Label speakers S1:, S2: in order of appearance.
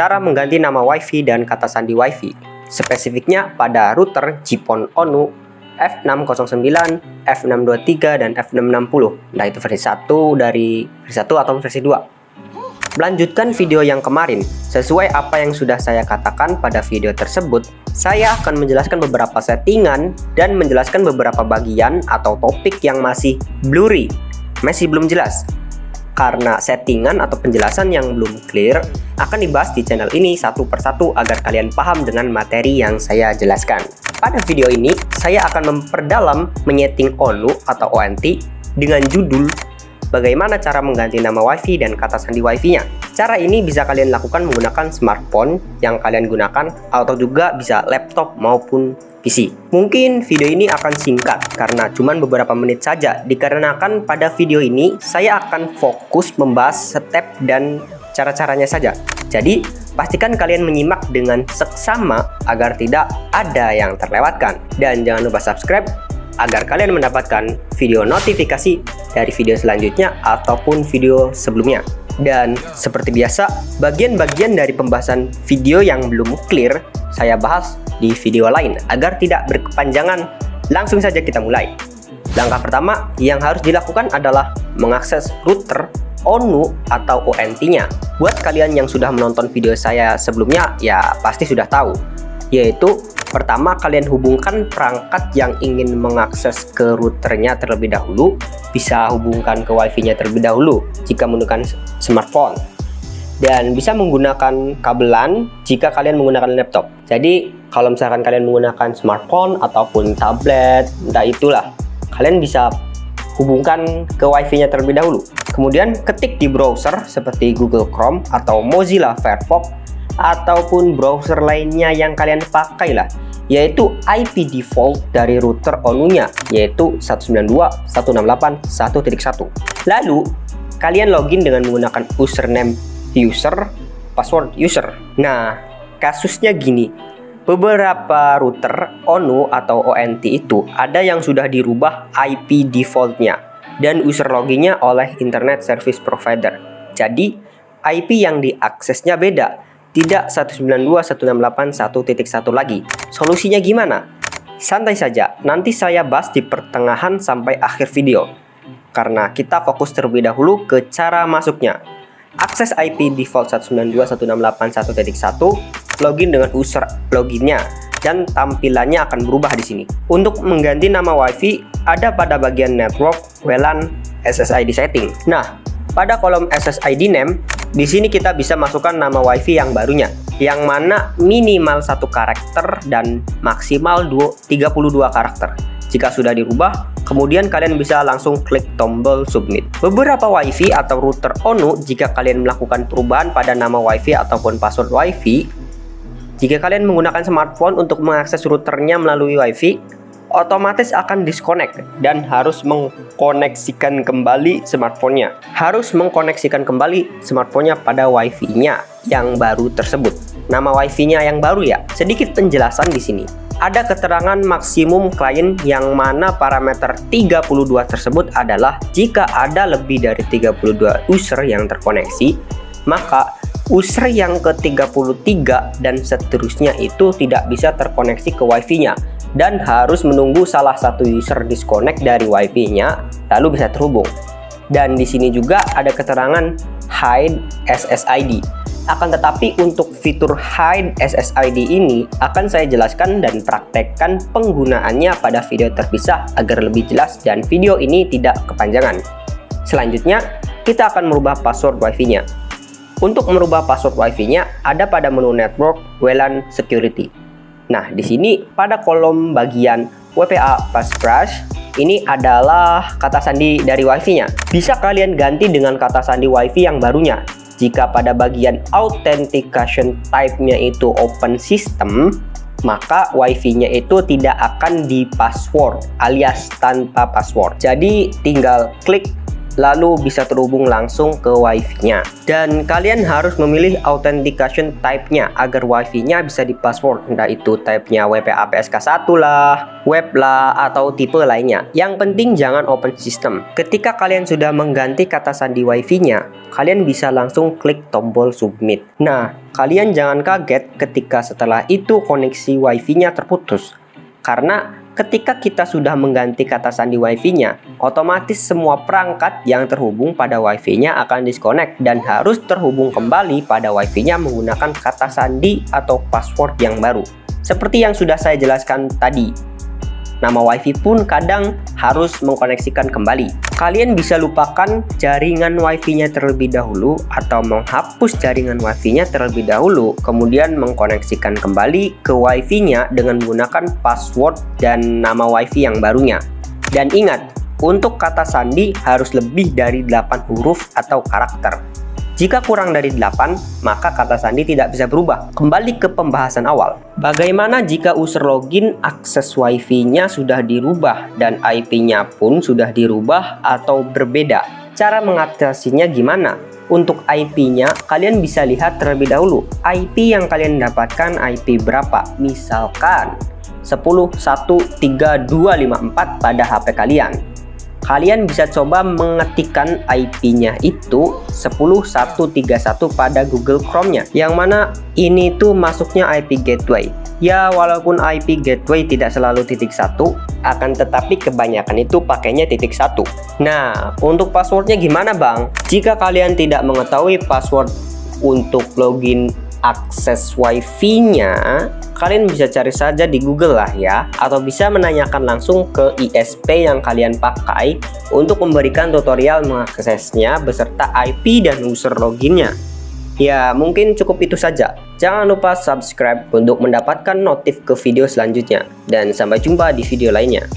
S1: cara mengganti nama WiFi dan kata sandi WiFi. Spesifiknya pada router GPON ONU F609, F623, dan F660. Nah, itu versi 1 dari versi 1 atau versi 2. Melanjutkan video yang kemarin, sesuai apa yang sudah saya katakan pada video tersebut, saya akan menjelaskan beberapa settingan dan menjelaskan beberapa bagian atau topik yang masih blurry, masih belum jelas. Karena settingan atau penjelasan yang belum clear akan dibahas di channel ini satu persatu agar kalian paham dengan materi yang saya jelaskan. Pada video ini, saya akan memperdalam menyeting ONU atau ONT dengan judul bagaimana cara mengganti nama WiFi dan kata sandi WiFi-nya. Cara ini bisa kalian lakukan menggunakan smartphone yang kalian gunakan atau juga bisa laptop maupun PC. Mungkin video ini akan singkat karena cuma beberapa menit saja, dikarenakan pada video ini saya akan fokus membahas step dan cara-caranya saja. Jadi, pastikan kalian menyimak dengan seksama agar tidak ada yang terlewatkan. Dan jangan lupa subscribe agar kalian mendapatkan video notifikasi dari video selanjutnya ataupun video sebelumnya. Dan seperti biasa, bagian-bagian dari pembahasan video yang belum clear saya bahas di video lain agar tidak berkepanjangan. Langsung saja kita mulai. Langkah pertama yang harus dilakukan adalah mengakses router ONU atau ONT-nya. Buat kalian yang sudah menonton video saya sebelumnya, ya pasti sudah tahu. Yaitu, pertama kalian hubungkan perangkat yang ingin mengakses ke routernya terlebih dahulu. Bisa hubungkan ke WiFi-nya terlebih dahulu jika menggunakan smartphone. Dan bisa menggunakan kabelan jika kalian menggunakan laptop. Jadi, kalau misalkan kalian menggunakan smartphone ataupun tablet, entah itulah, kalian bisa hubungkan ke WiFi-nya terlebih dahulu. Kemudian ketik di browser seperti Google Chrome atau Mozilla Firefox ataupun browser lainnya yang kalian pakai lah, yaitu IP default dari router ONU-nya, yaitu 192.168.1.1. Lalu kalian login dengan menggunakan username user, password user. Nah, kasusnya gini. Beberapa router ONU atau ONT itu ada yang sudah dirubah IP defaultnya dan user loginnya oleh Internet Service Provider. Jadi, IP yang diaksesnya beda, tidak 192.168.1.1 lagi. Solusinya gimana? Santai saja, nanti saya bahas di pertengahan sampai akhir video. Karena kita fokus terlebih dahulu ke cara masuknya. Akses IP default 192.168.1.1, login dengan user loginnya, dan tampilannya akan berubah di sini. Untuk mengganti nama WiFi ada pada bagian network, WLAN, SSID setting. Nah, pada kolom SSID name, di sini kita bisa masukkan nama WiFi yang barunya, yang mana minimal 1 karakter dan maksimal 32 karakter. Jika sudah dirubah, kemudian kalian bisa langsung klik tombol submit. Beberapa WiFi atau router ONU, jika kalian melakukan perubahan pada nama WiFi ataupun password WiFi, jika kalian menggunakan smartphone untuk mengakses routernya melalui WiFi, otomatis akan disconnect dan harus mengkoneksikan kembali smartphone-nya. Harus mengkoneksikan kembali smartphone-nya pada WiFi-nya yang baru tersebut. Nama WiFi-nya yang baru ya. Sedikit penjelasan di sini. Ada keterangan maksimum klien yang mana parameter 32 tersebut adalah jika ada lebih dari 32 user yang terkoneksi, maka user yang ke-33 dan seterusnya itu tidak bisa terkoneksi ke WiFi-nya dan harus menunggu salah satu user disconnect dari WiFi-nya lalu bisa terhubung. Dan di sini juga ada keterangan hide SSID. Akan tetapi untuk fitur hide SSID ini akan saya jelaskan dan praktekkan penggunaannya pada video terpisah agar lebih jelas dan video ini tidak kepanjangan. Selanjutnya, kita akan merubah password WiFi-nya. Untuk merubah password WiFi-nya ada pada menu network, WLAN, security. Nah, di sini pada kolom bagian WPA passbrush, ini adalah kata sandi dari WiFi-nya. Bisa kalian ganti dengan kata sandi WiFi yang barunya. Jika pada bagian authentication type-nya itu open system, maka WiFi-nya itu tidak akan di password alias tanpa password. Jadi tinggal klik lalu bisa terhubung langsung ke Wi-Fi-nya. Dan kalian harus memilih authentication type-nya agar Wi-Fi-nya bisa di-password, entah itu type-nya WPA-PSK1 lah, web lah, atau tipe lainnya. Yang penting jangan open system. Ketika kalian sudah mengganti kata sandi Wi-Fi-nya, kalian bisa langsung klik tombol submit. Nah, kalian jangan kaget ketika setelah itu koneksi Wi-Fi-nya terputus. Karena ketika kita sudah mengganti kata sandi Wi-Fi-nya, otomatis semua perangkat yang terhubung pada Wi-Fi-nya akan disconnect dan harus terhubung kembali pada Wi-Fi-nya menggunakan kata sandi atau password yang baru. Seperti yang sudah saya jelaskan tadi, nama Wi-Fi pun kadang harus mengkoneksikan kembali. Kalian bisa lupakan jaringan Wi-Fi-nya terlebih dahulu atau menghapus jaringan Wi-Fi-nya terlebih dahulu, kemudian mengkoneksikan kembali ke Wi-Fi-nya dengan menggunakan password dan nama Wi-Fi yang barunya. Dan ingat, untuk kata sandi harus lebih dari 8 huruf atau karakter. Jika kurang dari 8, maka kata sandi tidak bisa berubah. Kembali ke pembahasan awal. Bagaimana jika user login akses Wi-Fi-nya sudah dirubah dan IP-nya pun sudah dirubah atau berbeda? Cara mengatasinya gimana? Untuk IP-nya, kalian bisa lihat terlebih dahulu. IP yang kalian dapatkan IP berapa? Misalkan 10.1.3.254 pada HP kalian. Kalian bisa coba mengetikkan IP-nya itu 10.131 pada Google Chrome-nya, yang mana ini tuh masuknya IP gateway. Ya, walaupun IP gateway tidak selalu .1, akan tetapi kebanyakan itu pakainya .1. Nah, untuk passwordnya gimana bang? Jika kalian tidak mengetahui password untuk login akses Wi-Fi-nya, kalian bisa cari saja di Google lah ya, atau bisa menanyakan langsung ke ISP yang kalian pakai untuk memberikan tutorial mengaksesnya beserta IP dan user loginnya. Ya, mungkin cukup itu saja. Jangan lupa subscribe untuk mendapatkan notif ke video selanjutnya, dan sampai jumpa di video lainnya.